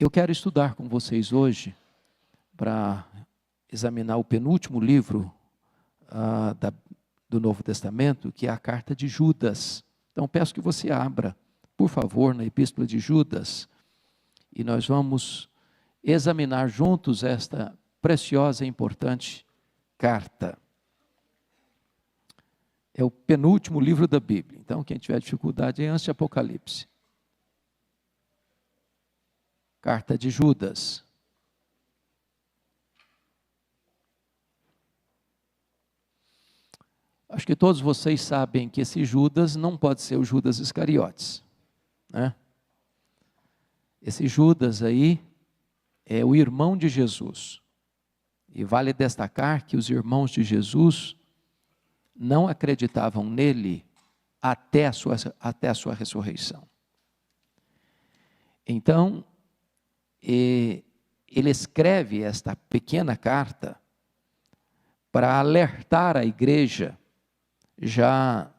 Eu quero estudar com vocês hoje para examinar o penúltimo livro do Novo Testamento, que é a carta de Judas. Então peço que você abra, por favor, na epístola de Judas, e nós vamos examinar juntos esta preciosa e importante carta. É o penúltimo livro da Bíblia. Então, quem tiver dificuldade é antes de Apocalipse. Carta de Judas. Acho que todos vocês sabem que esse Judas não pode ser o Judas Iscariotes, né? Esse Judas aí é o irmão de Jesus. E vale destacar que os irmãos de Jesus não acreditavam nele até a sua ressurreição. Então, ele escreve esta pequena carta para alertar a igreja, já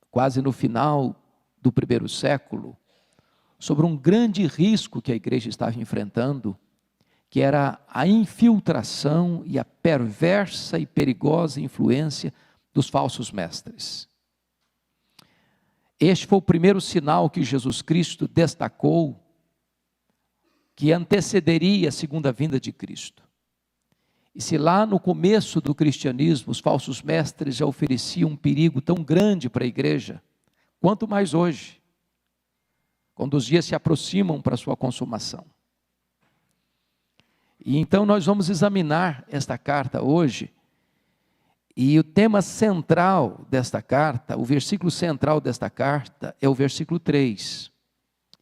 quase no final do primeiro século, sobre um grande risco que a igreja estava enfrentando, que era a infiltração e a perversa e perigosa influência dos falsos mestres. Este foi o primeiro sinal que Jesus Cristo destacou, que antecederia a segunda vinda de Cristo. E se lá no começo do cristianismo os falsos mestres já ofereciam um perigo tão grande para a igreja, quanto mais hoje, quando os dias se aproximam para a sua consumação. E então nós vamos examinar esta carta hoje, e o tema central desta carta, o versículo central desta carta é o versículo 3.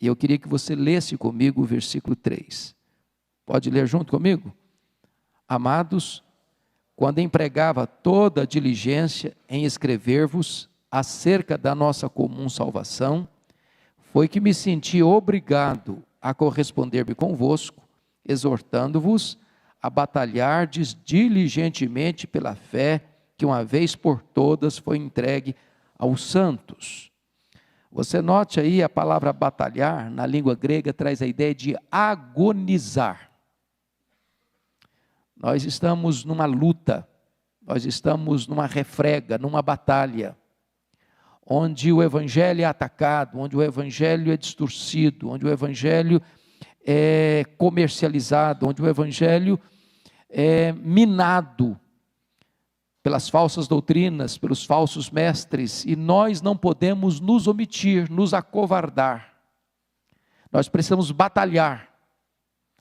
E eu queria que você lesse comigo o versículo 3. Pode ler junto comigo? Amados, quando empregava toda a diligência em escrever-vos acerca da nossa comum salvação, foi que me senti obrigado a corresponder-me convosco, exortando-vos a batalhardes diligentemente pela fé que uma vez por todas foi entregue aos santos. Você note aí a palavra batalhar, na língua grega, traz a ideia de agonizar. Nós estamos numa luta, nós estamos numa refrega, numa batalha, onde o evangelho é atacado, onde o evangelho é distorcido, onde o evangelho é comercializado, onde o evangelho é minado pelas falsas doutrinas, pelos falsos mestres, e nós não podemos nos omitir, nos acovardar. Nós precisamos batalhar,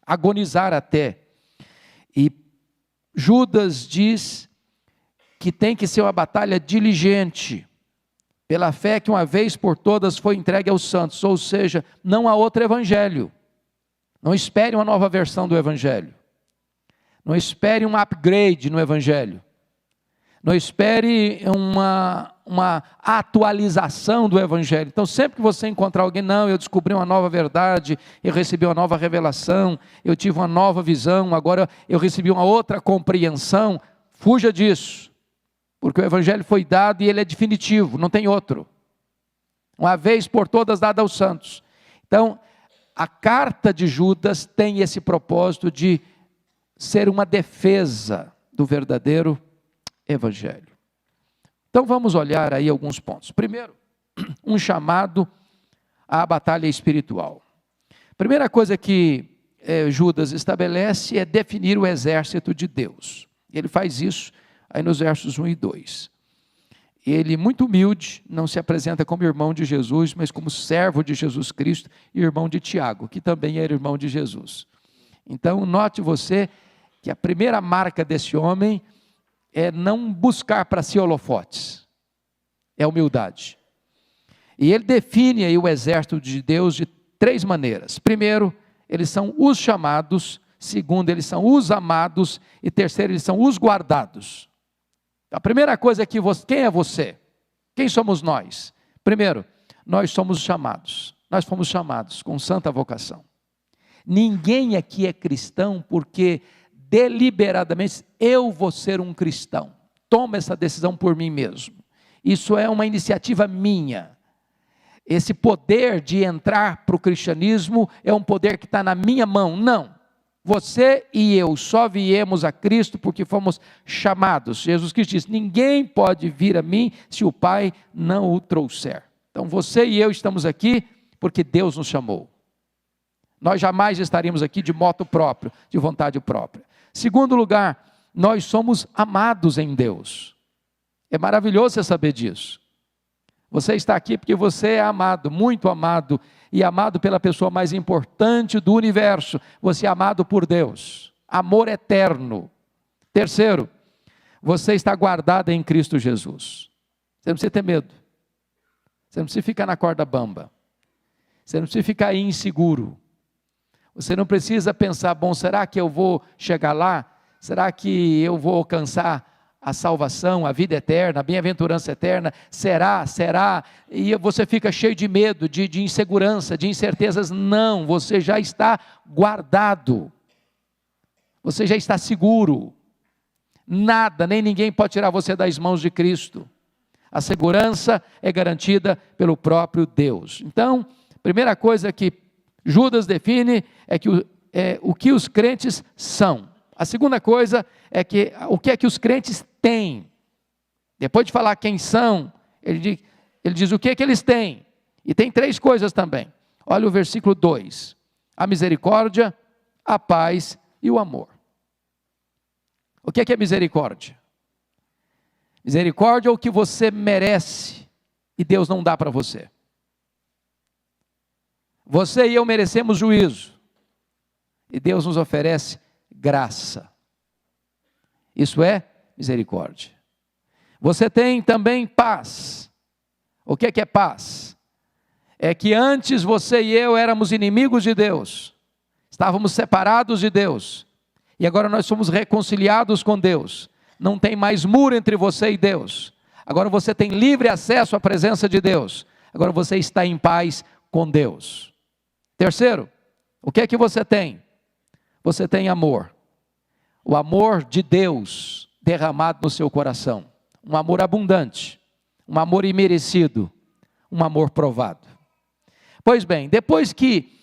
agonizar até. E Judas diz que tem que ser uma batalha diligente, pela fé que uma vez por todas foi entregue aos santos, ou seja, não há outro evangelho. Não espere uma nova versão do evangelho. Não espere um upgrade no evangelho. Não espere uma atualização do evangelho. Então, sempre que você encontrar alguém, não, eu descobri uma nova verdade, eu recebi uma nova revelação, eu tive uma nova visão, agora eu recebi uma outra compreensão, fuja disso, porque o evangelho foi dado e ele é definitivo, não tem outro. Uma vez por todas dada aos santos. Então, a carta de Judas tem esse propósito de ser uma defesa do verdadeiro evangelho. Então vamos olhar aí alguns pontos. Primeiro, um chamado à batalha espiritual. Primeira coisa que Judas estabelece é definir o exército de Deus. Ele faz isso aí nos versos 1 e 2. Ele, muito humilde, não se apresenta como irmão de Jesus, mas como servo de Jesus Cristo e irmão de Tiago, que também era irmão de Jesus. Então note você que a primeira marca desse homem é não buscar para si holofotes, é humildade. E ele define aí o exército de Deus de 3 maneiras. Primeiro, eles são os chamados. Segundo, eles são os amados. E terceiro, eles são os guardados. A primeira coisa é que quem é você? Quem somos nós? Primeiro, nós somos chamados. Nós fomos chamados com santa vocação. Ninguém aqui é cristão porque deliberadamente, eu vou ser um cristão, toma essa decisão por mim mesmo, isso é uma iniciativa minha, esse poder de entrar para o cristianismo é um poder que está na minha mão. Não. Você e eu só viemos a Cristo porque fomos chamados. Jesus Cristo disse: ninguém pode vir a mim se o Pai não o trouxer. Então você e eu estamos aqui porque Deus nos chamou. Nós jamais estaríamos aqui de moto próprio, de vontade própria. Segundo lugar, nós somos amados em Deus. É maravilhoso você saber disso. Você está aqui porque você é amado, muito amado, e amado pela pessoa mais importante do universo. Você é amado por Deus. Amor eterno. Terceiro, você está guardado em Cristo Jesus. Você não precisa ter medo. Você não precisa ficar na corda bamba. Você não precisa ficar inseguro. Você não precisa pensar: bom, será que eu vou chegar lá? Será que eu vou alcançar a salvação, a vida eterna, a bem-aventurança eterna? Será? E você fica cheio de medo, de insegurança, de incertezas. Não, você já está guardado. Você já está seguro. Nada, nem ninguém pode tirar você das mãos de Cristo. A segurança é garantida pelo próprio Deus. Então, primeira coisa que Judas define é o que os crentes são. A segunda coisa é o que é que os crentes têm. Depois de falar quem são, ele diz o que é que eles têm. E tem três coisas também. Olha o versículo 2. A misericórdia, a paz e o amor. O que é misericórdia? Misericórdia é o que você merece e Deus não dá para você. Você e eu merecemos juízo e Deus nos oferece graça. Isso é misericórdia. Você tem também paz. O que é paz? É que antes você e eu éramos inimigos de Deus, estávamos separados de Deus, e agora nós somos reconciliados com Deus. Não tem mais muro entre você e Deus. Agora você tem livre acesso à presença de Deus. Agora você está em paz com Deus. Terceiro, o que é que você tem? Você tem amor. O amor de Deus derramado no seu coração. Um amor abundante, um amor imerecido, um amor provado. Pois bem, depois que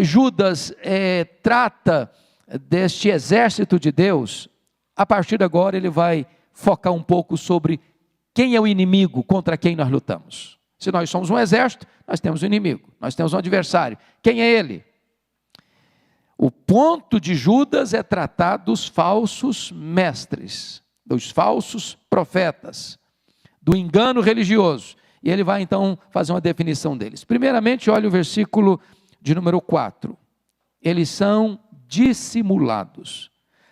Judas trata deste exército de Deus, a partir de agora ele vai focar um pouco sobre quem é o inimigo contra quem nós lutamos. Se nós somos um exército, nós temos um inimigo, nós temos um adversário. Quem é ele? O ponto de Judas é tratar dos falsos mestres, dos falsos profetas, do engano religioso. E ele vai então fazer uma definição deles. Primeiramente, olha o versículo de número 4. Eles são dissimulados,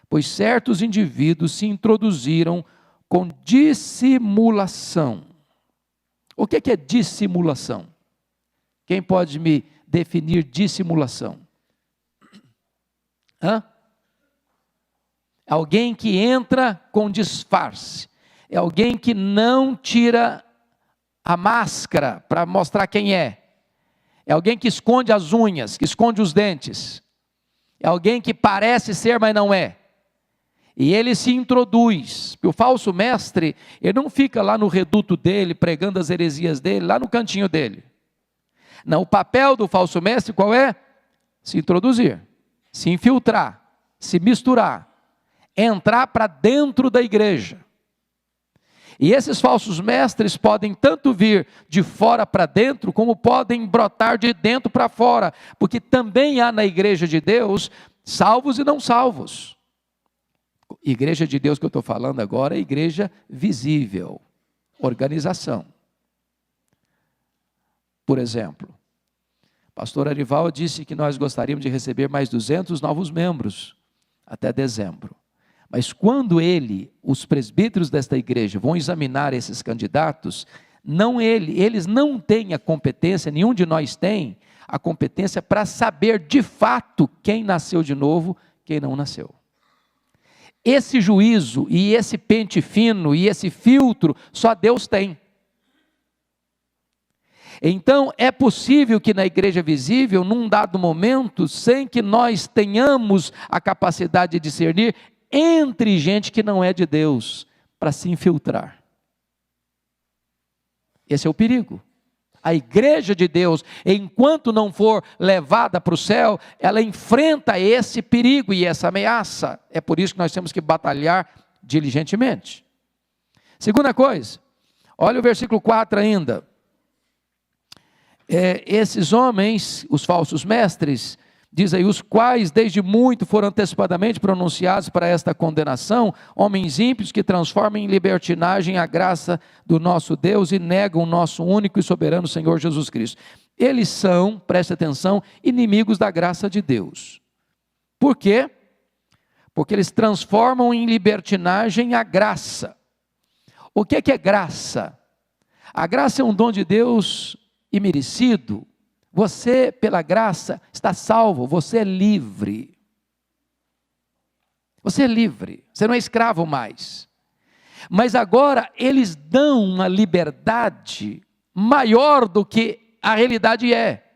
pois certos indivíduos se introduziram com dissimulação. O que é dissimulação? Quem pode me definir dissimulação? Alguém que entra com disfarce. É alguém que não tira a máscara para mostrar quem é. É alguém que esconde as unhas, que esconde os dentes. É alguém que parece ser, mas não é. E ele se introduz. O falso mestre, ele não fica lá no reduto dele, pregando as heresias dele, lá no cantinho dele. Não, o papel do falso mestre qual é? Se introduzir, se infiltrar, se misturar, entrar para dentro da igreja. E esses falsos mestres podem tanto vir de fora para dentro, como podem brotar de dentro para fora, porque também há na igreja de Deus salvos e não salvos. Igreja de Deus que eu estou falando agora é igreja visível, organização. Por exemplo, o pastor Arival disse que nós gostaríamos de receber mais 200 novos membros até dezembro. Mas quando os presbíteros desta igreja vão examinar esses candidatos, eles não têm a competência, nenhum de nós tem a competência para saber de fato quem nasceu de novo, quem não nasceu. Esse juízo e esse pente fino e esse filtro só Deus tem. Então é possível que na igreja visível, num dado momento, sem que nós tenhamos a capacidade de discernir, entre gente que não é de Deus, para se infiltrar. Esse é o perigo. a igreja de Deus, enquanto não for levada para o céu, ela enfrenta esse perigo e essa ameaça. É por isso que nós temos que batalhar diligentemente. Segunda coisa, olha o versículo 4 ainda. Esses homens, os falsos mestres, diz aí, os quais desde muito foram antecipadamente pronunciados para esta condenação, homens ímpios que transformam em libertinagem a graça do nosso Deus e negam o nosso único e soberano Senhor Jesus Cristo. Eles são, preste atenção, inimigos da graça de Deus. Por quê? Porque eles transformam em libertinagem a graça. O que é graça? A graça é um dom de Deus imerecido. Você, pela graça, está salvo, você é livre. Você é livre, você não é escravo mais. Mas agora eles dão uma liberdade maior do que a realidade é.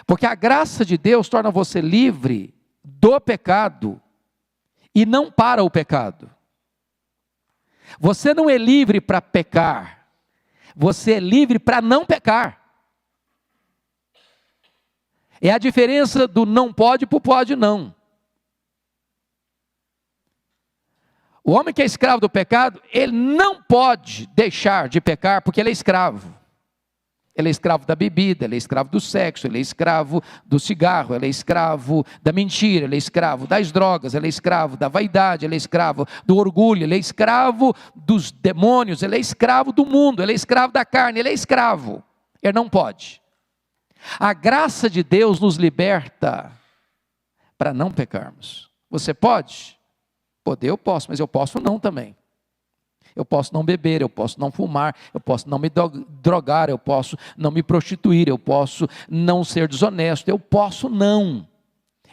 Porque a graça de Deus torna você livre do pecado e não para o pecado. Você não é livre para pecar, você é livre para não pecar. É a diferença do não pode para o pode não. O homem que é escravo do pecado, ele não pode deixar de pecar porque ele é escravo. Ele é escravo da bebida, ele é escravo do sexo, ele é escravo do cigarro, ele é escravo da mentira, ele é escravo das drogas, ele é escravo da vaidade, ele é escravo do orgulho, ele é escravo dos demônios, ele é escravo do mundo, ele é escravo da carne, ele é escravo. Ele não pode. A graça de Deus nos liberta para não pecarmos. Você pode? Poder eu posso, mas eu posso não também. Eu posso não beber, eu posso não fumar, eu posso não me drogar, eu posso não me prostituir, eu posso não ser desonesto, eu posso não.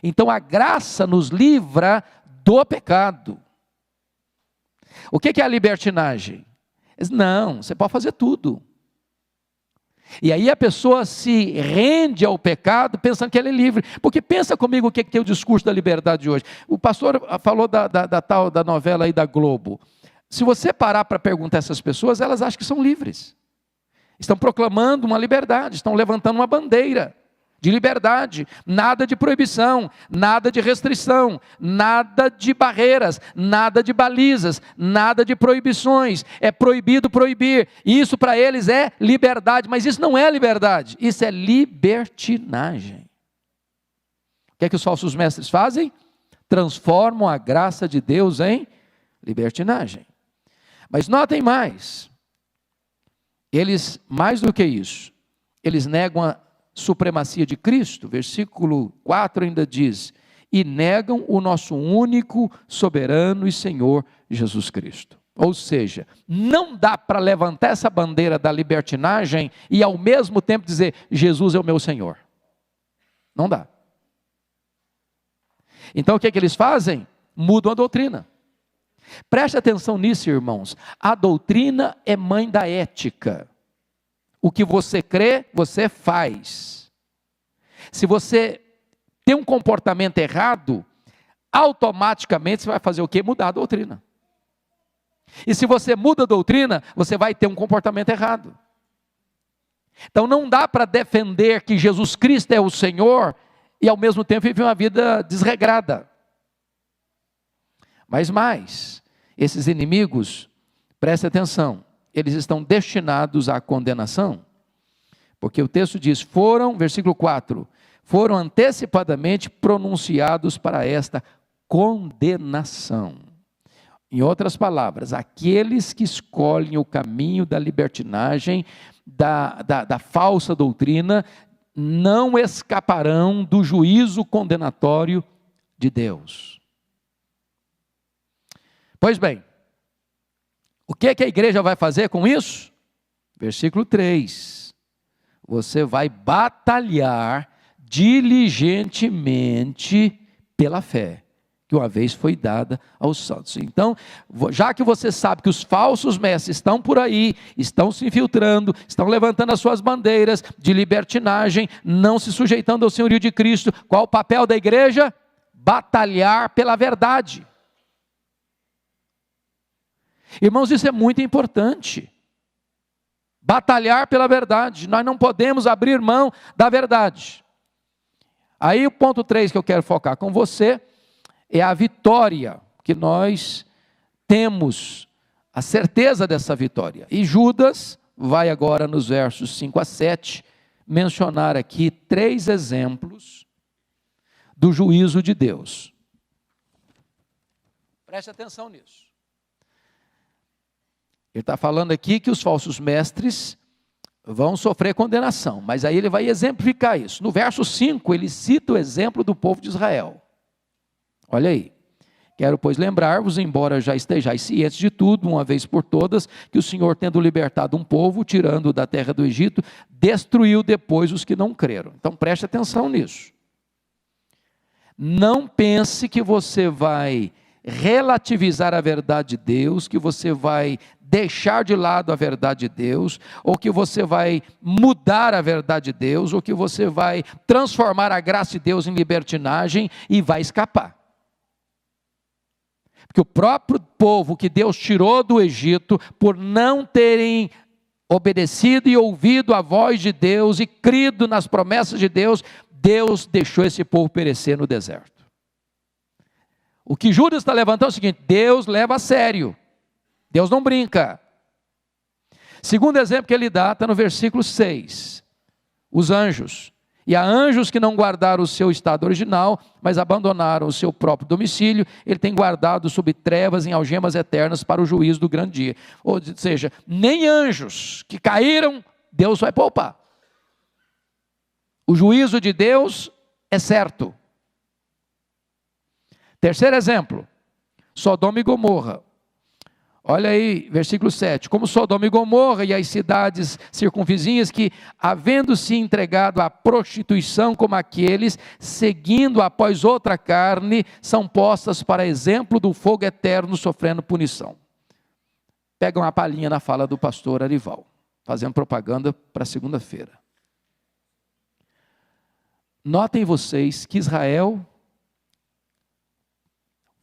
Então a graça nos livra do pecado. O que é a libertinagem? Não, você pode fazer tudo. E aí a pessoa se rende ao pecado pensando que ela é livre. Porque pensa comigo o que é o discurso da liberdade hoje. O pastor falou da novela aí da Globo. Se você parar para perguntar a essas pessoas, elas acham que são livres. Estão proclamando uma liberdade, estão levantando uma bandeira de liberdade. Nada de proibição, nada de restrição, nada de barreiras, nada de balizas, nada de proibições. É proibido proibir. Isso para eles é liberdade, mas isso não é liberdade, isso é libertinagem. O que é que os falsos mestres fazem? Transformam a graça de Deus em libertinagem. Mas notem mais, eles, mais do que isso, eles negam a supremacia de Cristo. Versículo 4 ainda diz, e negam o nosso único, soberano e Senhor Jesus Cristo. Ou seja, não dá para levantar essa bandeira da libertinagem e ao mesmo tempo dizer, Jesus é o meu Senhor. Não dá. Então o que eles fazem? Mudam a doutrina. Preste atenção nisso, irmãos. A doutrina é mãe da ética. O que você crê, você faz. Se você tem um comportamento errado, automaticamente você vai fazer o quê? Mudar a doutrina. E se você muda a doutrina, você vai ter um comportamento errado. Então não dá para defender que Jesus Cristo é o Senhor e ao mesmo tempo viver uma vida desregrada. Mas mais, esses inimigos, preste atenção, eles estão destinados à condenação, porque o texto diz, versículo 4, foram antecipadamente pronunciados para esta condenação. Em outras palavras, aqueles que escolhem o caminho da libertinagem, da falsa doutrina, não escaparão do juízo condenatório de Deus. Pois bem, o que a igreja vai fazer com isso? Versículo 3, você vai batalhar diligentemente pela fé, que uma vez foi dada aos santos. Então, já que você sabe que os falsos mestres estão por aí, estão se infiltrando, estão levantando as suas bandeiras de libertinagem, não se sujeitando ao senhorio de Cristo, qual o papel da igreja? Batalhar pela verdade. Irmãos, isso é muito importante. batalhar pela verdade, nós não podemos abrir mão da verdade. Aí o ponto 3 que eu quero focar com você é a vitória que nós temos, a certeza dessa vitória. E Judas vai agora nos versos 5 a 7 mencionar aqui 3 exemplos do juízo de Deus. Preste atenção nisso. Ele está falando aqui que os falsos mestres vão sofrer condenação, mas aí ele vai exemplificar isso. No verso 5, ele cita o exemplo do povo de Israel. Olha aí. Quero, pois, lembrar-vos, embora já estejais cientes de tudo, uma vez por todas, que o Senhor, tendo libertado um povo, tirando-o da terra do Egito, destruiu depois os que não creram. Então, preste atenção nisso. Não pense que você vai relativizar a verdade de Deus, que você vai deixar de lado a verdade de Deus, ou que você vai mudar a verdade de Deus, ou que você vai transformar a graça de Deus em libertinagem e vai escapar. Porque o próprio povo que Deus tirou do Egito, por não terem obedecido e ouvido a voz de Deus e crido nas promessas de Deus, Deus deixou esse povo perecer no deserto. O que Judas está levantando é o seguinte: Deus leva a sério, Deus não brinca. Segundo exemplo que ele dá, está no versículo 6, os anjos. E há anjos que não guardaram o seu estado original, mas abandonaram o seu próprio domicílio, ele tem guardado sob trevas em algemas eternas para o juízo do grande dia. Ou seja, nem anjos que caíram, Deus vai poupar. O juízo de Deus é certo. Terceiro exemplo, Sodoma e Gomorra. Olha aí, versículo 7, como Sodoma e Gomorra e as cidades circunvizinhas que, havendo se entregado à prostituição como aqueles, seguindo após outra carne, são postas para exemplo do fogo eterno sofrendo punição. Pega uma palhinha na fala do pastor Arival, fazendo propaganda para segunda-feira. Notem vocês que Israel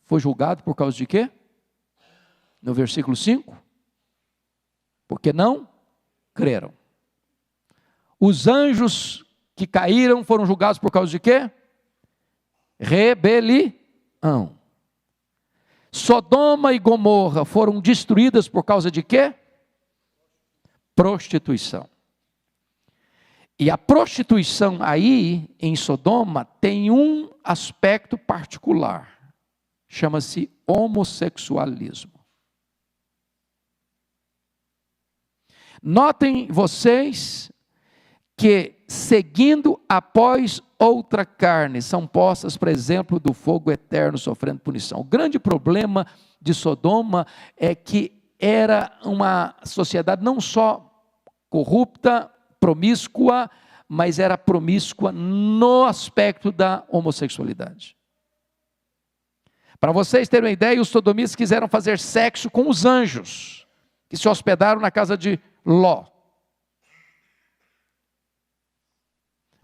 foi julgado por causa de quê? No versículo 5, porque não creram. Os anjos que caíram foram julgados por causa de quê? Rebelião. Sodoma e Gomorra foram destruídas por causa de quê? Prostituição. E a prostituição aí, em Sodoma, tem um aspecto particular. Chama-se homossexualismo. Notem vocês que, seguindo após outra carne, são postas, por exemplo, do fogo eterno sofrendo punição. O grande problema de Sodoma é que era uma sociedade não só corrupta, promíscua, mas era promíscua no aspecto da homossexualidade. Para vocês terem uma ideia, os sodomitas quiseram fazer sexo com os anjos, que se hospedaram na casa de Ló.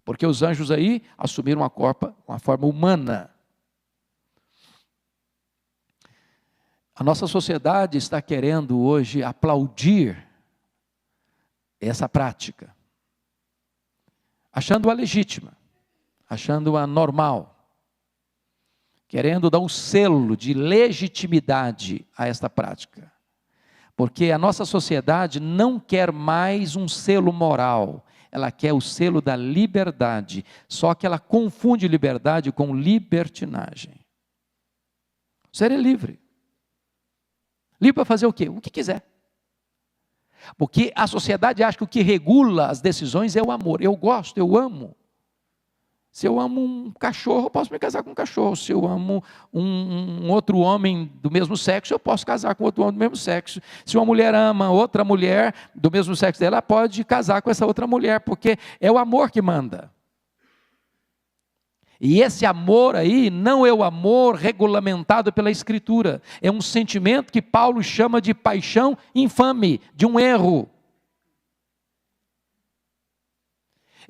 Porque os anjos aí assumiram uma forma humana. A nossa sociedade está querendo hoje aplaudir essa prática, achando-a legítima, achando-a normal, querendo dar um selo de legitimidade a esta prática. Porque a nossa sociedade não quer mais um selo moral, ela quer o selo da liberdade, só que ela confunde liberdade com libertinagem. Ser é livre. Livre para fazer o quê? O que quiser. Porque a sociedade acha que o que regula as decisões é o amor. Eu gosto, eu amo. Se eu amo um cachorro, eu posso me casar com um cachorro. Se eu amo um outro homem do mesmo sexo, eu posso casar com outro homem do mesmo sexo. Se uma mulher ama outra mulher do mesmo sexo dela, ela pode casar com essa outra mulher, porque é o amor que manda. E esse amor aí não é o amor regulamentado pela Escritura. É um sentimento que Paulo chama de paixão infame, de um erro.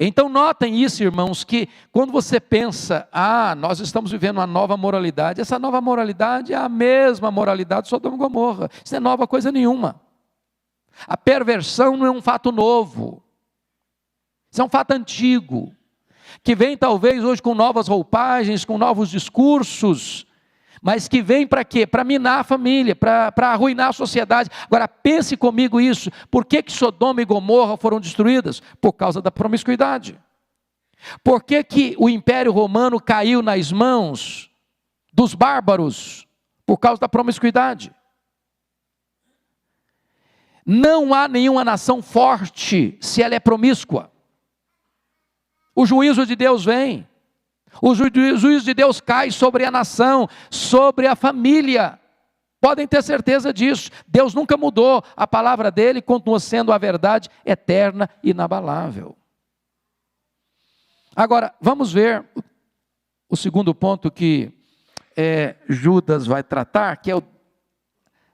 Então notem isso, irmãos, que quando você pensa, nós estamos vivendo uma nova moralidade, essa nova moralidade é a mesma moralidade de Sodoma e Gomorra, isso não é nova coisa nenhuma. A perversão não é um fato novo. Isso é um fato antigo, que vem talvez hoje com novas roupagens, com novos discursos, mas que vem para quê? Para minar a família, para arruinar a sociedade. Agora pense comigo isso, por que Sodoma e Gomorra foram destruídas? Por causa da promiscuidade. Por que o Império Romano caiu nas mãos dos bárbaros? Por causa da promiscuidade. Não há nenhuma nação forte se ela é promíscua. O juízo de Deus vem. O juízo de Deus cai sobre a nação, sobre a família. Podem ter certeza disso. Deus nunca mudou. A palavra dele continua sendo a verdade eterna e inabalável. Agora, vamos ver o segundo ponto que Judas vai tratar, que é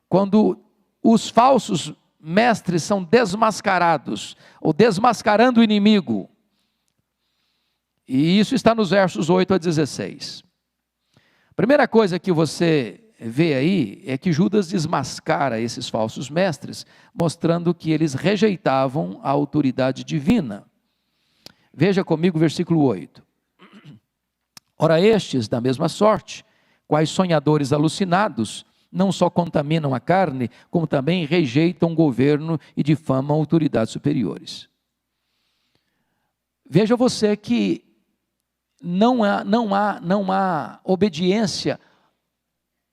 quando os falsos mestres são desmascarados, ou desmascarando o inimigo. E isso está nos versos 8 a 16. A primeira coisa que você vê aí é que Judas desmascara esses falsos mestres, mostrando que eles rejeitavam a autoridade divina. Veja comigo o versículo 8. Ora, estes, da mesma sorte, quais sonhadores alucinados, não só contaminam a carne, como também rejeitam o governo e difamam autoridades superiores. Veja você que não há obediência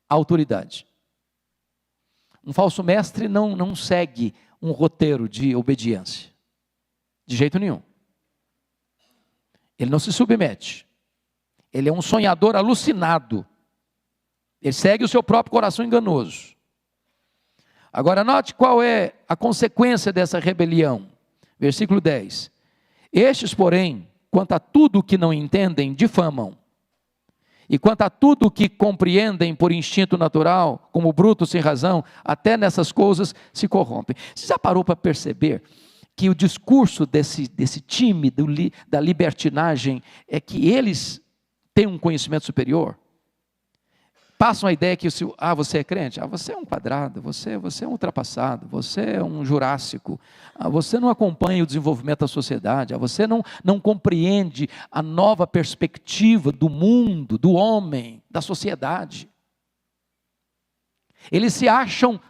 à autoridade. Um falso mestre não segue um roteiro de obediência, de jeito nenhum. Ele não se submete. Ele é um sonhador alucinado. Ele segue o seu próprio coração enganoso. Agora note qual é a consequência dessa rebelião. Versículo 10. Estes, porém, quanto a tudo o que não entendem, difamam. E quanto a tudo o que compreendem por instinto natural, como brutos sem razão, até nessas coisas se corrompem. Você já parou para perceber que o discurso desse time da libertinagem é que eles têm um conhecimento superior? Passam a ideia que você é crente, você é um quadrado, você é um ultrapassado, você é um jurássico, você não acompanha o desenvolvimento da sociedade, você não compreende a nova perspectiva do mundo, do homem, da sociedade. Eles se acham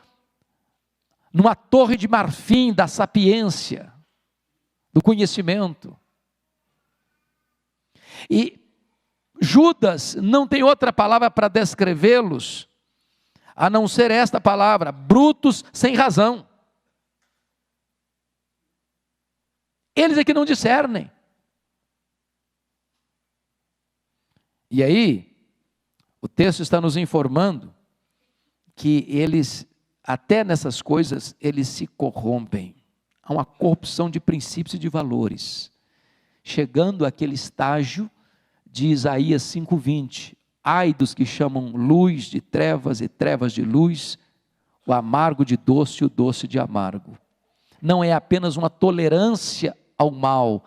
numa torre de marfim da sapiência, do conhecimento. E Judas não tem outra palavra para descrevê-los, a não ser esta palavra: brutos sem razão. Eles é que não discernem. E aí, o texto está nos informando que eles, até nessas coisas, eles se corrompem. Há uma corrupção de princípios e de valores, chegando àquele estágio de Isaías 5:20, ai dos que chamam luz de trevas e trevas de luz, o amargo de doce e o doce de amargo. Não é apenas uma tolerância ao mal,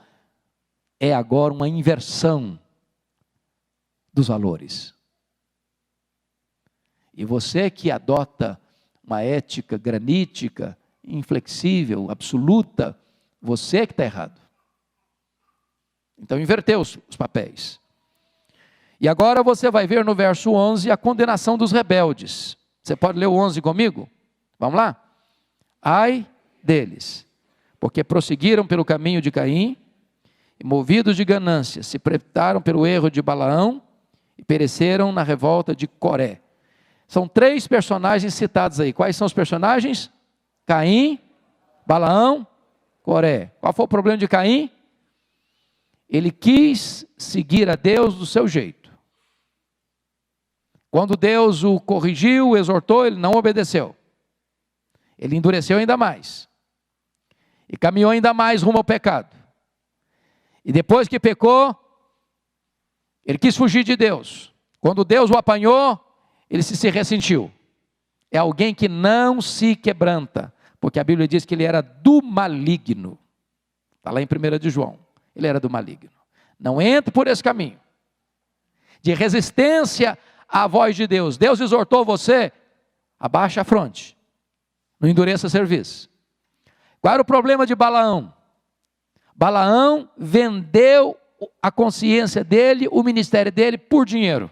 é agora uma inversão dos valores. E você que adota uma ética granítica, inflexível, absoluta, você que está errado. Então inverteu os papéis. E agora você vai ver no verso 11 a condenação dos rebeldes. Você pode ler o 11 comigo? Vamos lá? Ai deles, porque prosseguiram pelo caminho de Caim, e movidos de ganância, se prepararam pelo erro de Balaão, e pereceram na revolta de Coré. São 3 personagens citados aí. Quais são os personagens? Caim, Balaão, Coré. Qual foi o problema de Caim? Ele quis seguir a Deus do seu jeito. Quando Deus o corrigiu, o exortou, ele não obedeceu. Ele endureceu ainda mais. E caminhou ainda mais rumo ao pecado. E depois que pecou, ele quis fugir de Deus. Quando Deus o apanhou, ele se ressentiu. É alguém que não se quebranta, porque a Bíblia diz que ele era do maligno. Está lá em 1 de João. Ele era do maligno. Não entre por esse caminho de resistência à voz de Deus. Deus exortou você, abaixa a fronte, não endureça serviço. Qual era o problema de Balaão? Balaão vendeu a consciência dele, o ministério dele, por dinheiro.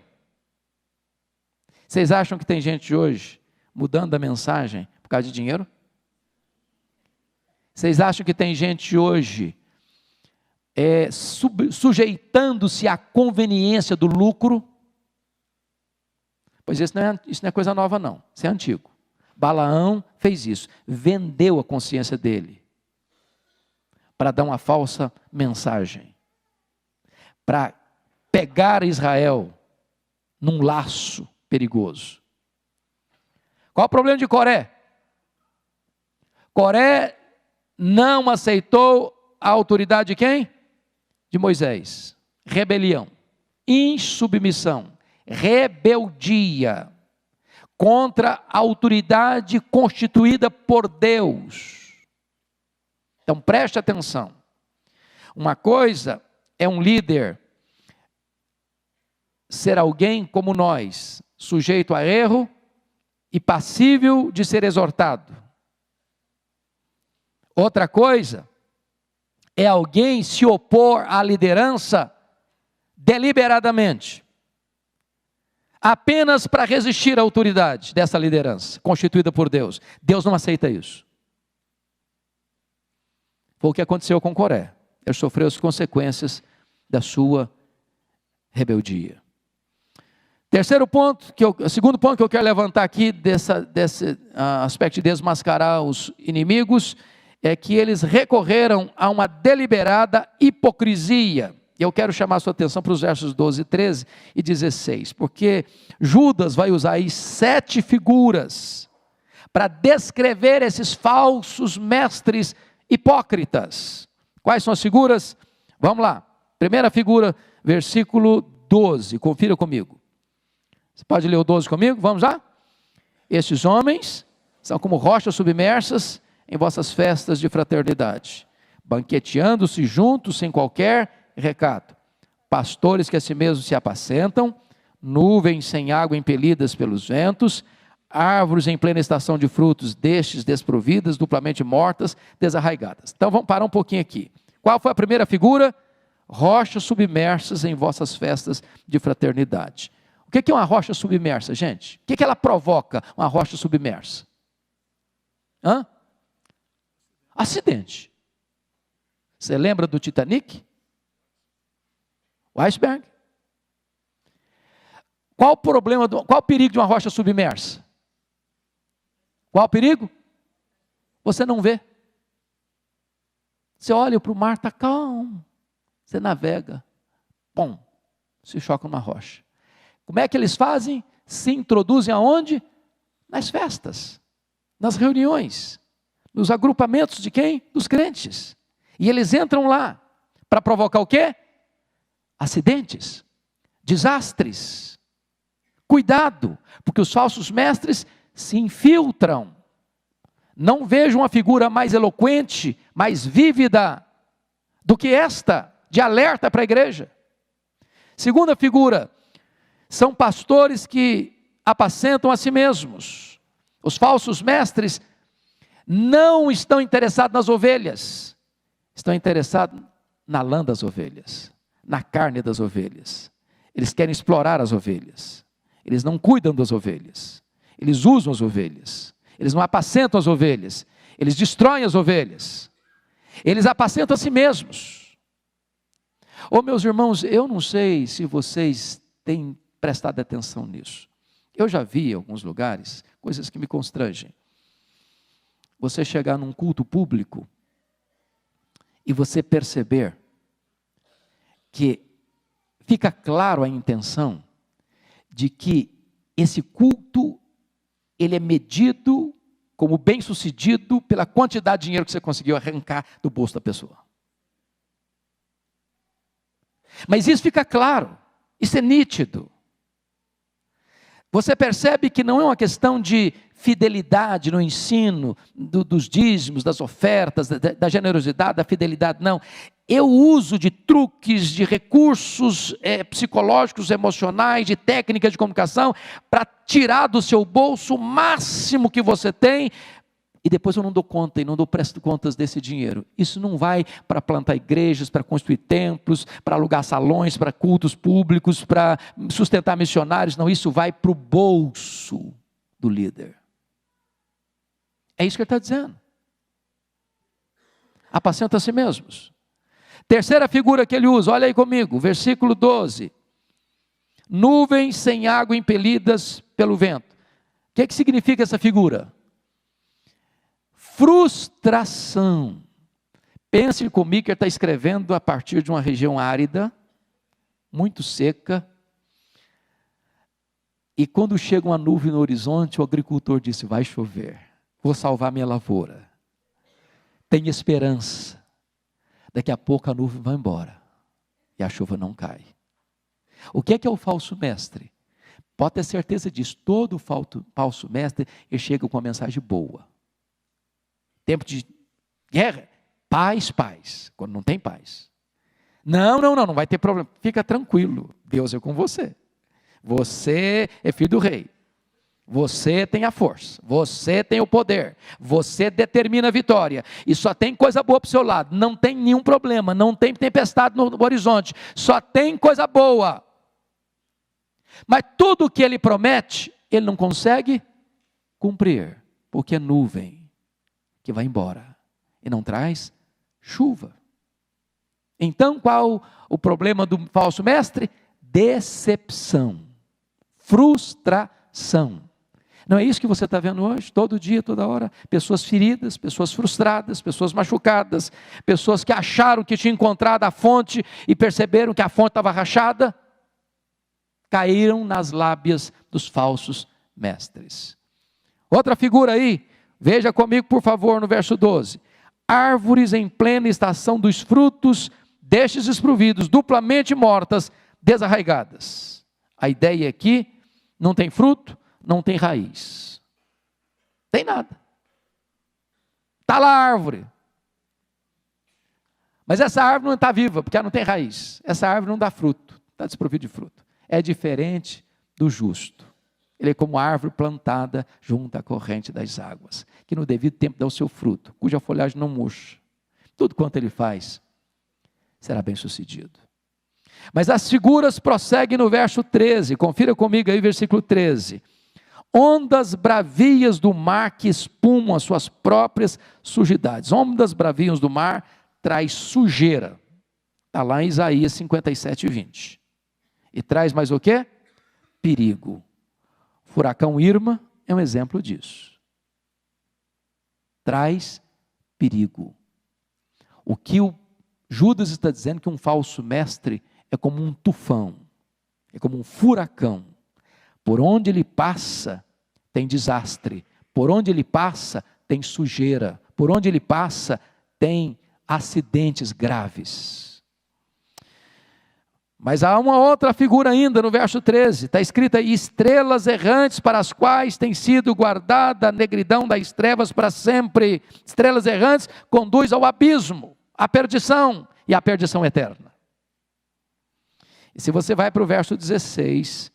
Vocês acham que tem gente hoje mudando a mensagem por causa de dinheiro? Vocês acham que tem gente hoje sujeitando-se à conveniência do lucro? Pois isso não é coisa nova não, isso é antigo. Balaão fez isso, vendeu a consciência dele para dar uma falsa mensagem, para pegar Israel num laço perigoso. Qual o problema de Coré? Coré não aceitou a autoridade de quem? De Moisés. Rebelião, insubmissão, rebeldia contra a autoridade constituída por Deus. Então preste atenção. Uma coisa é um líder ser alguém como nós, sujeito a erro e passível de ser exortado. Outra coisa é alguém se opor à liderança deliberadamente, apenas para resistir à autoridade dessa liderança, constituída por Deus. Deus não aceita isso. Foi o que aconteceu com Coré. Ele sofreu as consequências da sua rebeldia. Segundo ponto que eu quero levantar aqui, desse aspecto de desmascarar os inimigos, é que eles recorreram a uma deliberada hipocrisia. Eu quero chamar a sua atenção para os versos 12, 13 e 16, porque Judas vai usar aí 7 figuras para descrever esses falsos mestres hipócritas. Quais são as figuras? Vamos lá. Primeira figura, versículo 12, confira comigo. Você pode ler o 12 comigo? Vamos lá? Estes homens são como rochas submersas em vossas festas de fraternidade, banqueteando-se juntos sem qualquer recado, pastores que a si mesmos se apacentam, nuvens sem água impelidas pelos ventos, árvores em plena estação de frutos, destes desprovidas, duplamente mortas, desarraigadas. Então vamos parar um pouquinho aqui. Qual foi a primeira figura? Rochas submersas em vossas festas de fraternidade. O que é uma rocha submersa, gente? O que ela provoca, uma rocha submersa? Acidente. Você lembra do Titanic? O iceberg? Qual o perigo de uma rocha submersa? Qual o perigo? Você não vê. Você olha para o mar, está calmo. Você navega. Pum, se choca numa rocha. Como é que eles fazem? Se introduzem aonde? Nas festas, nas reuniões, nos agrupamentos de quem? Dos crentes. E eles entram lá para provocar o quê? Acidentes, desastres. Cuidado, porque os falsos mestres se infiltram. Não vejo uma figura mais eloquente, mais vívida do que esta, de alerta para a igreja. Segunda figura, são pastores que apacentam a si mesmos. Os falsos mestres não estão interessados nas ovelhas, estão interessados na lã das ovelhas, na carne das ovelhas. Eles querem explorar as ovelhas, eles não cuidam das ovelhas, eles usam as ovelhas, eles não apacentam as ovelhas, eles destroem as ovelhas, eles apacentam a si mesmos. Meus irmãos, eu não sei se vocês têm prestado atenção nisso. Eu já vi em alguns lugares coisas que me constrangem. Você chegar num culto público e você perceber que fica claro a intenção de que esse culto ele é medido como bem-sucedido pela quantidade de dinheiro que você conseguiu arrancar do bolso da pessoa. Mas isso fica claro, isso é nítido. Você percebe que não é uma questão de fidelidade no ensino, dos dízimos, das ofertas, da generosidade, da fidelidade, não. Eu uso de truques, de recursos psicológicos, emocionais, de técnicas de comunicação, para tirar do seu bolso o máximo que você tem, e depois eu não dou conta e não dou presto contas desse dinheiro. Isso não vai para plantar igrejas, para construir templos, para alugar salões, para cultos públicos, para sustentar missionários. Não, isso vai para o bolso do líder. É isso que ele está dizendo. Apacenta a si mesmos. Terceira figura que ele usa, olha aí comigo, versículo 12. Nuvens sem água impelidas pelo vento. O que significa essa figura? Frustração. Pense comigo que ele está escrevendo a partir de uma região árida, muito seca, e quando chega uma nuvem no horizonte, o agricultor disse, vai chover, vou salvar minha lavoura. Tem esperança. Daqui a pouco a nuvem vai embora, e a chuva não cai. O que é o falso mestre? Pode ter certeza disso, todo falso mestre, ele chega com uma mensagem boa. Tempo de guerra, paz, paz, quando não tem paz. Não vai ter problema, fica tranquilo, Deus é com você. Você é filho do rei, você tem a força, você tem o poder, você determina a vitória, e só tem coisa boa para o seu lado, não tem nenhum problema, não tem tempestade no horizonte, só tem coisa boa. Mas tudo o que ele promete, ele não consegue cumprir, porque é nuvem que vai embora e não traz chuva. Então, qual o problema do falso mestre? Decepção, frustração. Não é isso que você está vendo hoje? Todo dia, toda hora, pessoas feridas, pessoas frustradas, pessoas machucadas, pessoas que acharam que tinham encontrado a fonte e perceberam que a fonte estava rachada, caíram nas lábias dos falsos mestres. Outra figura aí, veja comigo por favor no verso 12. Árvores em plena estação dos frutos, destes desprovidos, duplamente mortas, desarraigadas. A ideia aqui, não tem fruto, não tem raiz. Tem nada. Está lá a árvore. Mas essa árvore não está viva, porque ela não tem raiz. Essa árvore não dá fruto, está desprovida de fruto. É diferente do justo. Ele é como árvore plantada junto à corrente das águas, que no devido tempo dá o seu fruto, cuja folhagem não murcha. Tudo quanto ele faz, será bem sucedido. Mas as figuras prosseguem no verso 13, confira comigo aí versículo 13. Ondas bravias do mar que espumam as suas próprias sujidades. Ondas bravias do mar traz sujeira. Está lá em Isaías 57, 20. E traz mais o quê? Perigo. Furacão Irma é um exemplo disso. Traz perigo. O que o Judas está dizendo que um falso mestre é como um tufão, é como um furacão. Por onde ele passa, tem desastre. Por onde ele passa, tem sujeira. Por onde ele passa, tem acidentes graves. Mas há uma outra figura ainda no verso 13, está escrito aí, estrelas errantes para as quais tem sido guardada a negridão das trevas para sempre. Estrelas errantes conduz ao abismo, à perdição e à perdição eterna. E se você vai para o verso 16,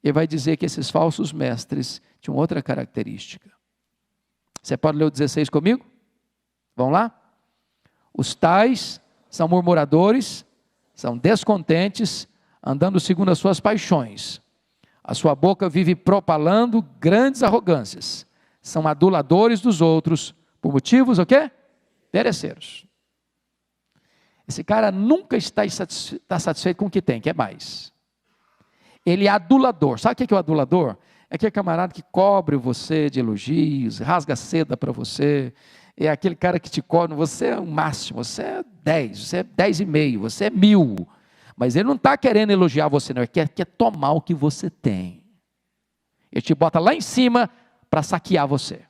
ele vai dizer que esses falsos mestres tinham outra característica. Você pode ler o 16 comigo? Vamos lá? Os tais são murmuradores, são descontentes, andando segundo as suas paixões. A sua boca vive propalando grandes arrogâncias. São aduladores dos outros, por motivos o quê? Interesseiros. Esse cara nunca está satisfeito com o que tem, quer mais. Ele é adulador. Sabe o que é o adulador? É aquele camarada que cobre você de elogios, rasga seda para você. É aquele cara que te cobre, você é o máximo, você é 10, você é 10,5, você é 1000. Mas ele não está querendo elogiar você, não, ele quer tomar o que você tem. Ele te bota lá em cima para saquear você.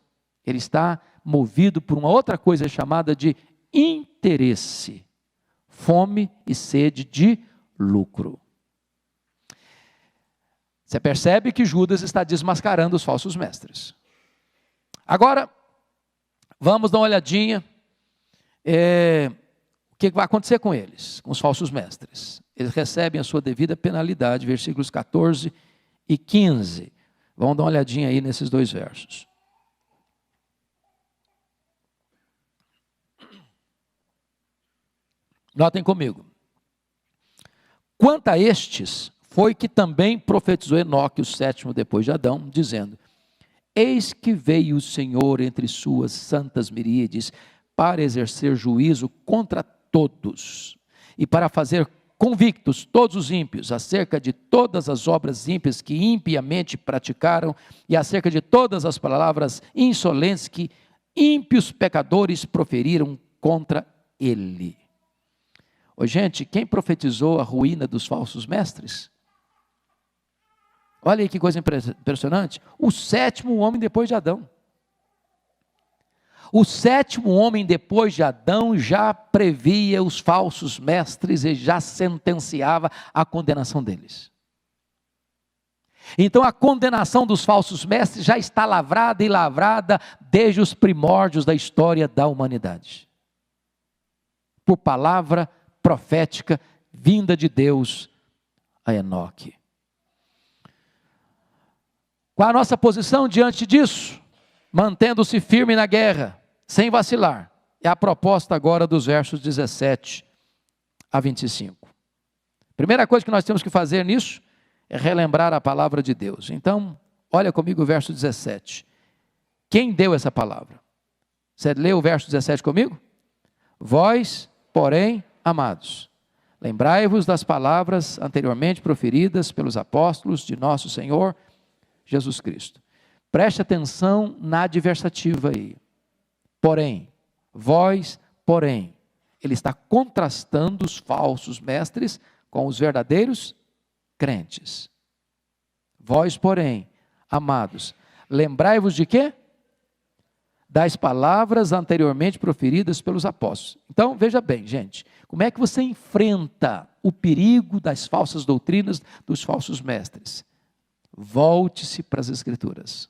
Ele está movido por uma outra coisa chamada de interesse. Fome e sede de lucro. Você percebe que Judas está desmascarando os falsos mestres. Agora, vamos dar uma olhadinha, o que vai acontecer com eles, com os falsos mestres. Eles recebem a sua devida penalidade, versículos 14 e 15. Vamos dar uma olhadinha aí nesses dois versos. Notem comigo. Quanto a estes, foi que também profetizou Enoque, o sétimo depois de Adão, dizendo: eis que veio o Senhor entre suas santas miríades para exercer juízo contra todos e para fazer convictos todos os ímpios acerca de todas as obras ímpias que impiamente praticaram e acerca de todas as palavras insolentes que ímpios pecadores proferiram contra ele. Ô, gente, quem profetizou a ruína dos falsos mestres? Olha aí que coisa impressionante. O sétimo homem depois de Adão. O sétimo homem depois de Adão já previa os falsos mestres e já sentenciava a condenação deles. Então a condenação dos falsos mestres já está lavrada e lavrada desde os primórdios da história da humanidade. Por palavra profética vinda de Deus a Enoque. Qual a nossa posição diante disso? Mantendo-se firme na guerra, sem vacilar. É a proposta agora dos versos 17 a 25. Primeira coisa que nós temos que fazer nisso é relembrar a palavra de Deus. Então, olha comigo o verso 17. Quem deu essa palavra? Você leu o verso 17 comigo? Vós, porém, amados, lembrai-vos das palavras anteriormente proferidas pelos apóstolos de nosso Senhor Jesus Cristo. Preste atenção na adversativa aí. Porém, vós, porém, ele está contrastando os falsos mestres com os verdadeiros crentes. Vós, porém, amados, lembrai-vos de quê? Das palavras anteriormente proferidas pelos apóstolos. Então, veja bem, gente, como é que você enfrenta o perigo das falsas doutrinas dos falsos mestres? Volte-se para as Escrituras.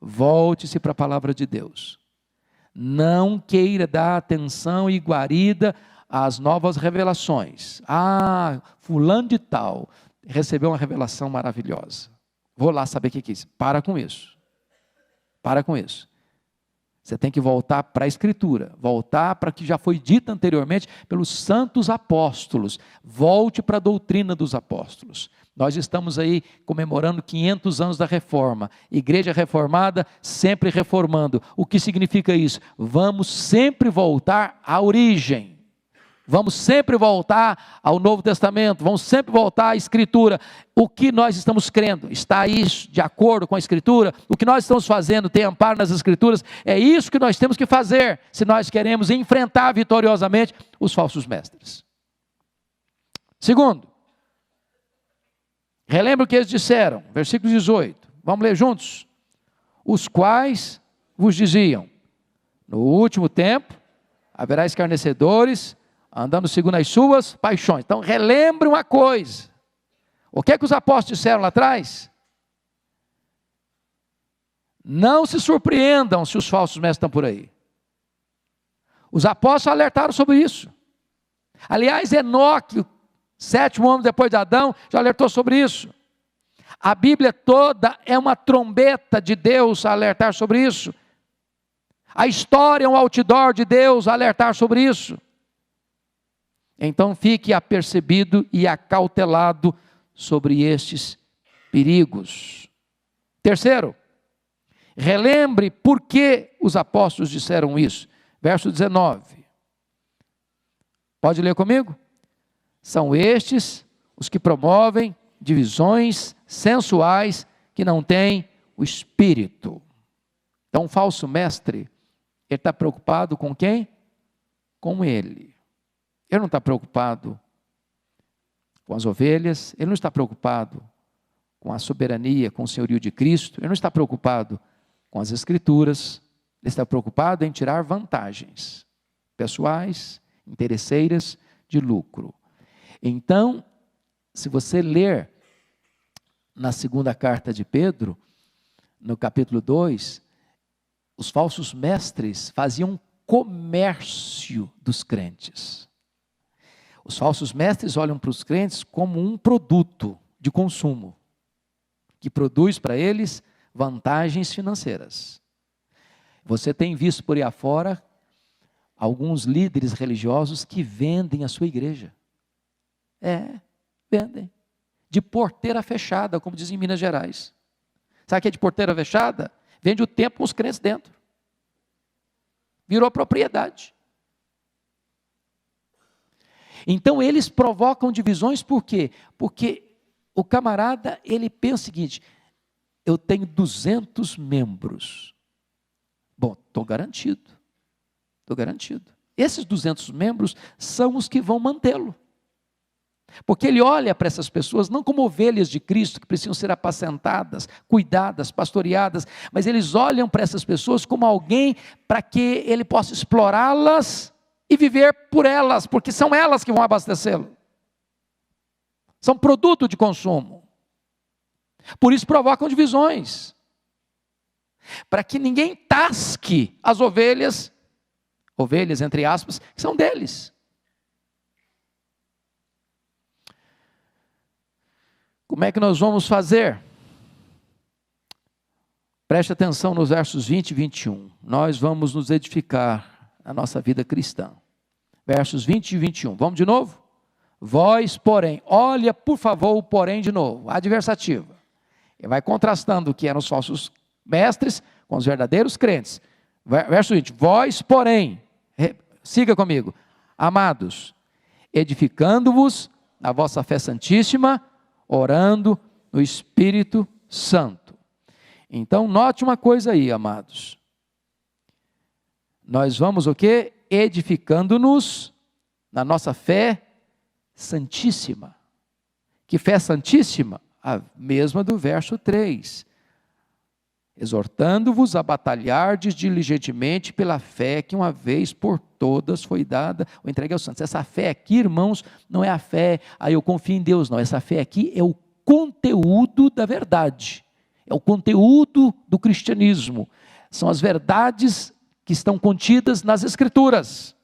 Volte-se para a palavra de Deus. Não queira dar atenção e guarida às novas revelações. Ah, fulano de tal recebeu uma revelação maravilhosa. Vou lá saber o que é isso. Para com isso. Para com isso. Você tem que voltar para a Escritura, voltar para o que já foi dito anteriormente pelos santos apóstolos. Volte para a doutrina dos apóstolos. Nós estamos aí comemorando 500 anos da reforma. Igreja reformada, sempre reformando. O que significa isso? Vamos sempre voltar à origem. Vamos sempre voltar ao Novo Testamento, vamos sempre voltar à Escritura. O que nós estamos crendo está isso de acordo com a Escritura? O que nós estamos fazendo tem amparo nas Escrituras? É isso que nós temos que fazer se nós queremos enfrentar vitoriosamente os falsos mestres. Segundo, relembra o que eles disseram, versículo 18, vamos ler juntos. Os quais vos diziam: no último tempo haverá escarnecedores, andando segundo as suas paixões. Então, relembre uma coisa. O que é que os apóstolos disseram lá atrás? Não se surpreendam se os falsos mestres estão por aí. Os apóstolos alertaram sobre isso. Aliás, Enoque, o sétimo homem depois de Adão, já alertou sobre isso. A Bíblia toda é uma trombeta de Deus a alertar sobre isso. A história é um outdoor de Deus a alertar sobre isso. Então fique apercebido e acautelado sobre estes perigos. Terceiro, relembre por que os apóstolos disseram isso. Verso 19. Pode ler comigo? São estes os que promovem divisões sensuais que não têm o Espírito. Então um falso mestre, ele está preocupado com quem? Com ele. Ele não está preocupado com as ovelhas, ele não está preocupado com a soberania, com o senhorio de Cristo, ele não está preocupado com as Escrituras, ele está preocupado em tirar vantagens pessoais, interesseiras, de lucro. Então, se você ler na segunda carta de Pedro, no capítulo 2, os falsos mestres faziam comércio dos crentes. Os falsos mestres olham para os crentes como um produto de consumo, que produz para eles vantagens financeiras. Você tem visto por aí afora alguns líderes religiosos que vendem a sua igreja. Vendem. De porteira fechada, como dizem em Minas Gerais. Sabe o que é de porteira fechada? Vende o templo com os crentes dentro. Virou propriedade. Então eles provocam divisões por quê? Porque o camarada, ele pensa o seguinte: eu tenho 200 membros. Bom, estou garantido. Esses 200 membros são os que vão mantê-lo. Porque ele olha para essas pessoas não como ovelhas de Cristo que precisam ser apacentadas, cuidadas, pastoreadas, mas eles olham para essas pessoas como alguém para que ele possa explorá-las e viver por elas, porque são elas que vão abastecê-lo. São produto de consumo. Por isso provocam divisões. Para que ninguém tasque as ovelhas entre aspas, que são deles. Como é que nós vamos fazer? Preste atenção nos versos 20 e 21. Nós vamos nos edificar a nossa vida cristã. Versos 20 e 21. Vamos de novo? Vós, porém, olha por favor o porém de novo, adversativa. Ele vai contrastando o que eram os falsos mestres com os verdadeiros crentes. Verso 20. Vós, porém, siga comigo. Amados, edificando-vos na vossa fé santíssima, orando no Espírito Santo. Então, note uma coisa aí, amados. Nós vamos o quê? Edificando-nos na nossa fé santíssima. Que fé santíssima? A mesma do verso 3. Exortando-vos a batalhardes diligentemente pela fé que uma vez por todas foi dada ou entregue aos santos. Essa fé aqui, irmãos, não é a fé, eu confio em Deus, não. Essa fé aqui é o conteúdo da verdade. É o conteúdo do cristianismo. São as verdades que estão contidas nas Escrituras.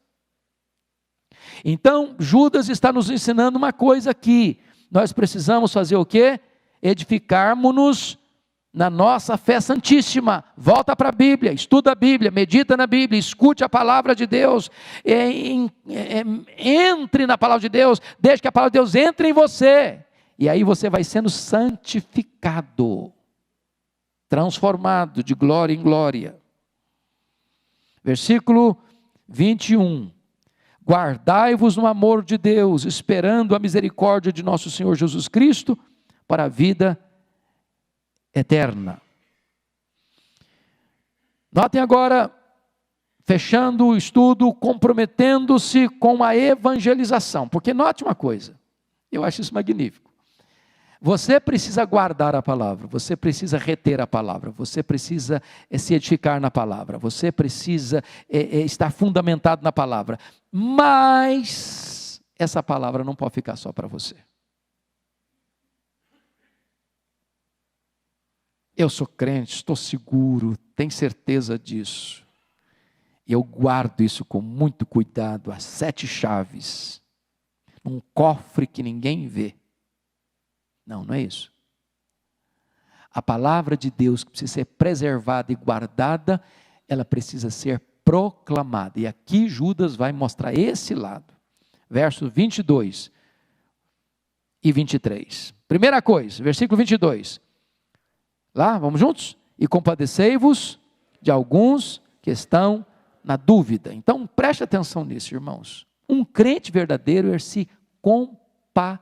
Então, Judas está nos ensinando uma coisa aqui. Nós precisamos fazer o quê? Edificarmos-nos na nossa fé santíssima. Volta para a Bíblia, estuda a Bíblia, medita na Bíblia, escute a palavra de Deus, entre na palavra de Deus, deixe que a palavra de Deus entre em você, e aí você vai sendo santificado, transformado de glória em glória. Versículo 21. Guardai-vos no amor de Deus, esperando a misericórdia de nosso Senhor Jesus Cristo, para a vida eterna. Notem agora, fechando o estudo, comprometendo-se com a evangelização, porque note uma coisa, eu acho isso magnífico. Você precisa guardar a palavra, você precisa reter a palavra, você precisa se edificar na palavra, você precisa estar fundamentado na palavra, mas essa palavra não pode ficar só para você. Eu sou crente, estou seguro, tenho certeza disso. Eu guardo isso com muito cuidado, as 7 chaves, num cofre que ninguém vê. Não, não é isso. A palavra de Deus que precisa ser preservada e guardada, ela precisa ser proclamada. E aqui Judas vai mostrar esse lado. Versos 22 e 23. Primeira coisa, versículo 22. Lá, vamos juntos? E compadecei-vos de alguns que estão na dúvida. Então, preste atenção nisso, irmãos. Um crente verdadeiro, ele se compadece.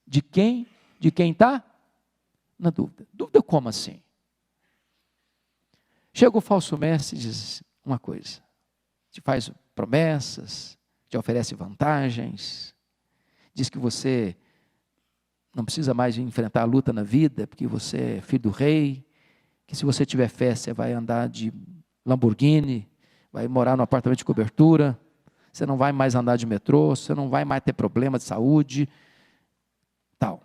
De quem? De quem está na dúvida. Dúvida como assim? Chega o falso mestre e diz uma coisa. Te faz promessas, te oferece vantagens, diz que você não precisa mais enfrentar a luta na vida, porque você é filho do rei, que se você tiver fé, você vai andar de Lamborghini, vai morar no apartamento de cobertura, você não vai mais andar de metrô, você não vai mais ter problema de saúde, tal.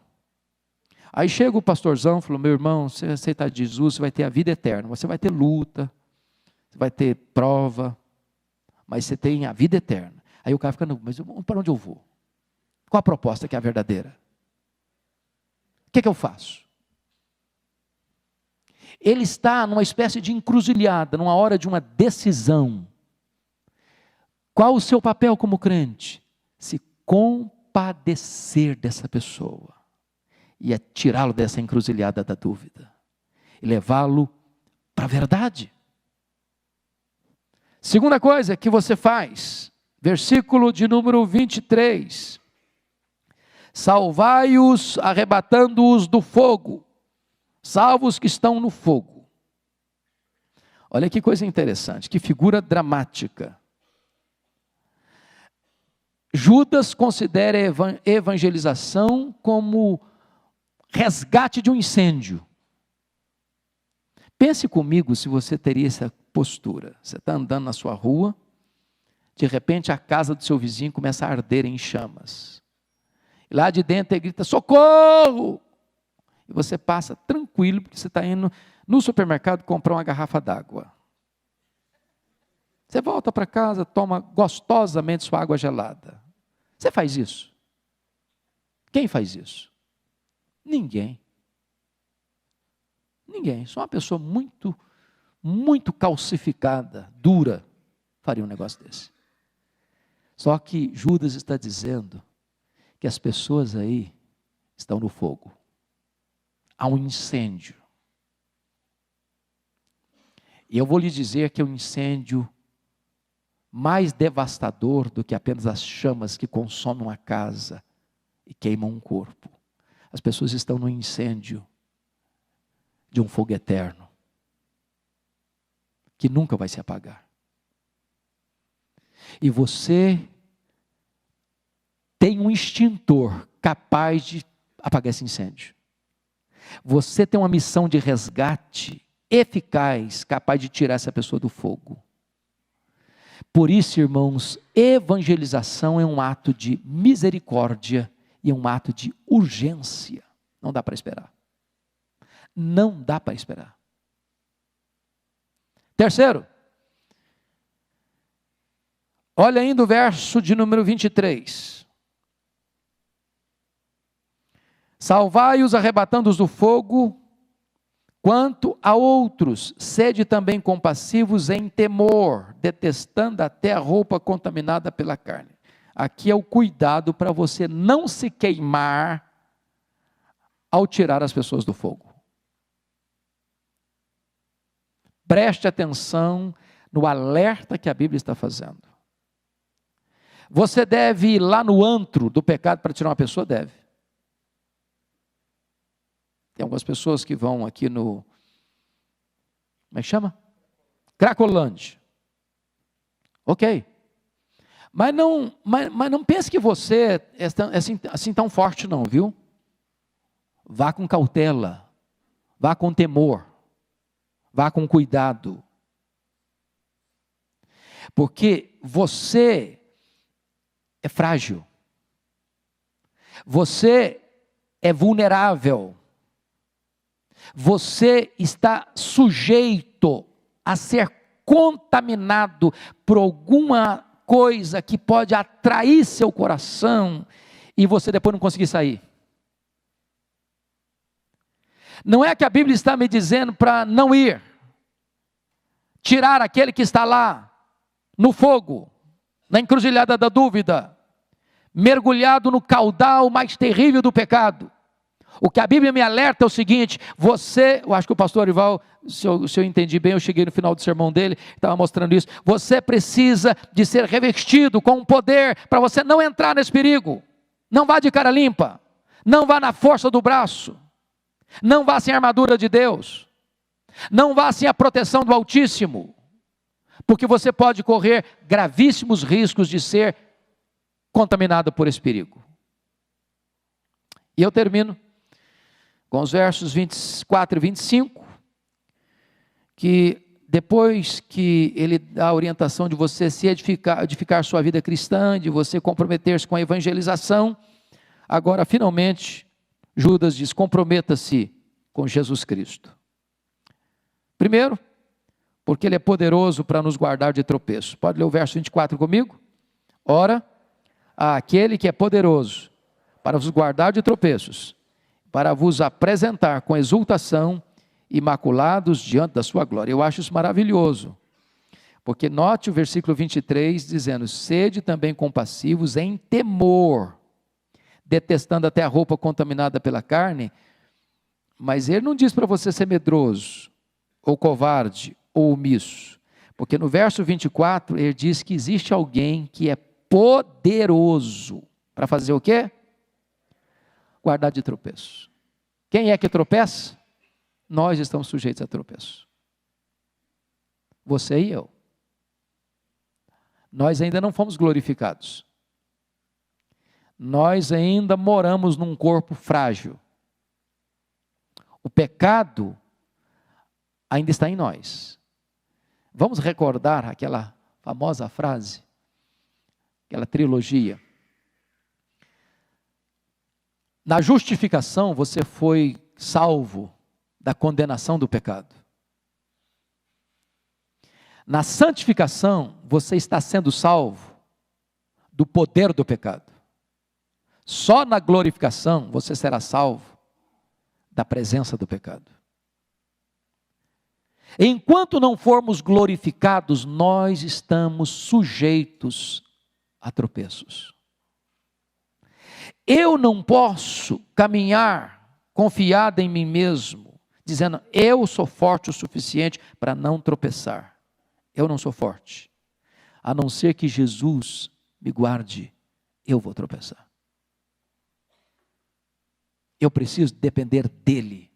Aí chega o pastorzão e falou, meu irmão, se você aceitar Jesus, você vai ter a vida eterna, você vai ter luta, você vai ter prova, mas você tem a vida eterna. Aí o cara fica, não, mas para onde eu vou? Qual a proposta que é a verdadeira? O que eu faço? Ele está numa espécie de encruzilhada, numa hora de uma decisão. Qual o seu papel como crente? Se compadecer dessa pessoa e é tirá-lo dessa encruzilhada da dúvida e levá-lo para a verdade. Segunda coisa que você faz, versículo de número 23. Salvai-os, arrebatando-os do fogo. Salva os que estão no fogo. Olha que coisa interessante, que figura dramática. Judas considera a evangelização como resgate de um incêndio. Pense comigo se você teria essa postura. Você está andando na sua rua, de repente a casa do seu vizinho começa a arder em chamas. E lá de dentro ele grita, socorro! E você passa tranquilo, porque você está indo no supermercado comprar uma garrafa d'água. Você volta para casa, toma gostosamente sua água gelada. Você faz isso? Quem faz isso? Ninguém. Ninguém. Só uma pessoa muito calcificada, dura, faria um negócio desse. Só que Judas está dizendo que as pessoas aí estão no fogo. Há um incêndio. E eu vou lhe dizer que é um incêndio mais devastador do que apenas as chamas que consomem uma casa e queimam um corpo. As pessoas estão no incêndio de um fogo eterno, que nunca vai se apagar. E você tem um extintor capaz de apagar esse incêndio. Você tem uma missão de resgate eficaz, capaz de tirar essa pessoa do fogo. Por isso, irmãos, evangelização é um ato de misericórdia e é um ato de urgência. Não dá para esperar. Não dá para esperar. Terceiro, olha ainda o verso de número 23. Salvai-os arrebatando-os do fogo, quanto a outros, sede também compassivos em temor, detestando até a roupa contaminada pela carne. Aqui é o cuidado para você não se queimar ao tirar as pessoas do fogo. Preste atenção no alerta que a Bíblia está fazendo. Você deve ir lá no antro do pecado para tirar uma pessoa? Deve. Tem algumas pessoas que vão aqui no, como é que chama? Cracolândia. Ok. Mas não pense que você é assim tão forte não, viu? Vá com cautela, vá com temor, vá com cuidado. Porque você é frágil. Você é vulnerável. Você está sujeito a ser contaminado por alguma coisa que pode atrair seu coração e você depois não conseguir sair. Não é que a Bíblia está me dizendo para não ir, tirar aquele que está lá, no fogo, na encruzilhada da dúvida, mergulhado no caudal mais terrível do pecado. O que a Bíblia me alerta é o seguinte, eu acho que o pastor Arival, se eu entendi bem, eu cheguei no final do sermão dele, estava mostrando isso, você precisa de ser revestido com um poder, para você não entrar nesse perigo. Não vá de cara limpa, não vá na força do braço, não vá sem a armadura de Deus, não vá sem a proteção do Altíssimo, porque você pode correr gravíssimos riscos de ser contaminado por esse perigo. E eu termino com os versos 24 e 25, que depois que ele dá a orientação de você se edificar sua vida cristã, de você comprometer-se com a evangelização, agora finalmente Judas diz, comprometa-se com Jesus Cristo. Primeiro, porque Ele é poderoso para nos guardar de tropeço. Pode ler o verso 24 comigo? Ora, aquele que é poderoso para vos guardar de tropeços, para vos apresentar com exultação, imaculados diante da sua glória. Eu acho isso maravilhoso, Porque note o versículo 23 dizendo: sede também compassivos em temor, detestando até a roupa contaminada pela carne. Mas ele não diz para você ser medroso, ou covarde, ou omisso. Porque no verso 24 ele diz que existe alguém que é poderoso para fazer o quê? Guardar de tropeço. Quem é que tropeça? Nós estamos sujeitos a tropeço. Você e eu. Nós ainda não fomos glorificados. Nós ainda moramos num corpo frágil. O pecado ainda está em nós. Vamos recordar aquela famosa frase, aquela trilogia. Na justificação, você foi salvo da condenação do pecado. Na santificação, você está sendo salvo do poder do pecado. Só na glorificação, você será salvo da presença do pecado. Enquanto não formos glorificados, nós estamos sujeitos a tropeços. Eu não posso caminhar confiado em mim mesmo, dizendo, eu sou forte o suficiente para não tropeçar. Eu não sou forte. A não ser que Jesus me guarde, eu vou tropeçar. Eu preciso depender dele.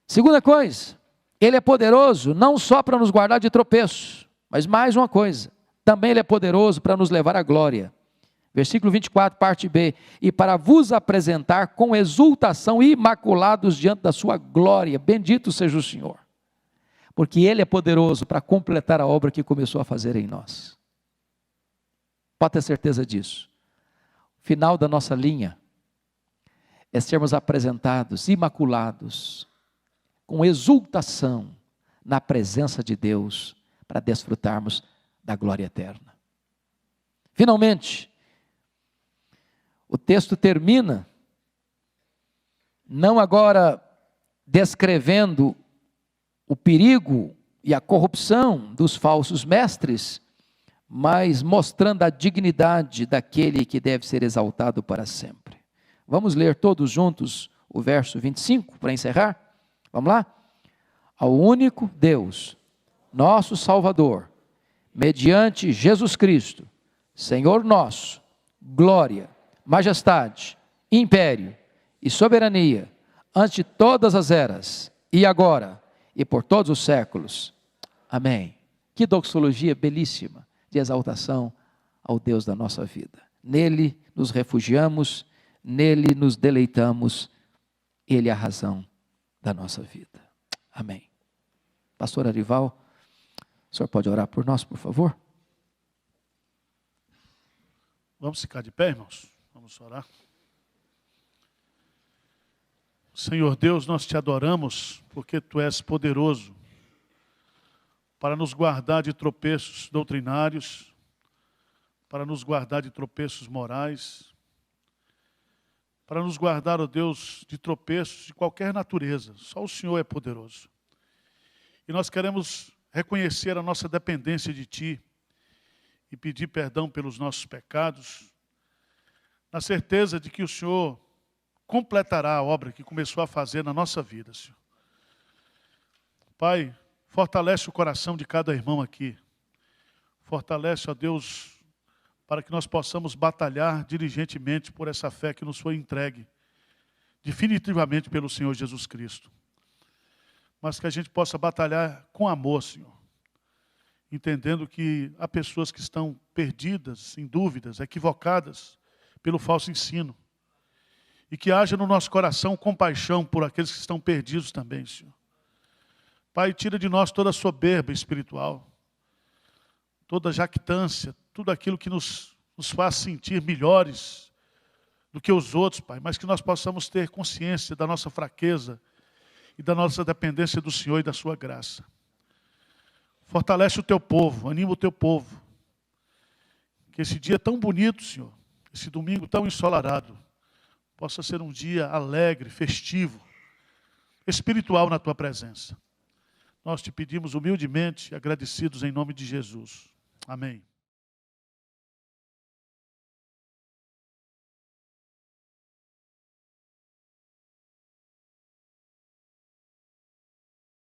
Segunda coisa, ele é poderoso não só para nos guardar de tropeço, mas mais uma coisa, também ele é poderoso para nos levar à glória. Versículo 24, parte B, e para vos apresentar com exultação imaculados diante da sua glória, bendito seja o Senhor, porque ele é poderoso para completar a obra que começou a fazer em nós. Pode ter certeza disso. O final da nossa linha é sermos apresentados imaculados, com exultação na presença de Deus, para desfrutarmos da glória eterna. Finalmente, o texto termina, não agora descrevendo o perigo e a corrupção dos falsos mestres, mas mostrando a dignidade daquele que deve ser exaltado para sempre. Vamos ler todos juntos o verso 25 para encerrar? Vamos lá? Ao único Deus, nosso Salvador, mediante Jesus Cristo, Senhor nosso, glória, majestade, império e soberania, ante todas as eras, e agora, e por todos os séculos. Amém. Que doxologia belíssima de exaltação ao Deus da nossa vida. Nele nos refugiamos, nele nos deleitamos, ele é a razão da nossa vida. Amém. Pastor Arival, o senhor pode orar por nós, por favor? Vamos ficar de pé, irmãos? Vamos orar. Senhor Deus, nós te adoramos porque tu és poderoso para nos guardar de tropeços doutrinários, para nos guardar de tropeços morais, para nos guardar, ó Deus, de tropeços de qualquer natureza. Só o Senhor é poderoso. E nós queremos reconhecer a nossa dependência de Ti e pedir perdão pelos nossos pecados, na certeza de que o Senhor completará a obra que começou a fazer na nossa vida, Senhor. Pai, fortalece o coração de cada irmão aqui. Fortalece, ó Deus, para que nós possamos batalhar diligentemente por essa fé que nos foi entregue definitivamente pelo Senhor Jesus Cristo. Mas que a gente possa batalhar com amor, Senhor. Entendendo que há pessoas que estão perdidas, em dúvidas, equivocadas pelo falso ensino. E que haja no nosso coração compaixão por aqueles que estão perdidos também, Senhor. Pai, tira de nós toda a soberba espiritual, toda a jactância, tudo aquilo que nos faz sentir melhores do que os outros, Pai, mas que nós possamos ter consciência da nossa fraqueza e da nossa dependência do Senhor e da sua graça. Fortalece o teu povo, anima o teu povo. Que esse dia tão bonito, Senhor, esse domingo tão ensolarado, possa ser um dia alegre, festivo, espiritual na tua presença. Nós te pedimos humildemente, agradecidos em nome de Jesus. Amém.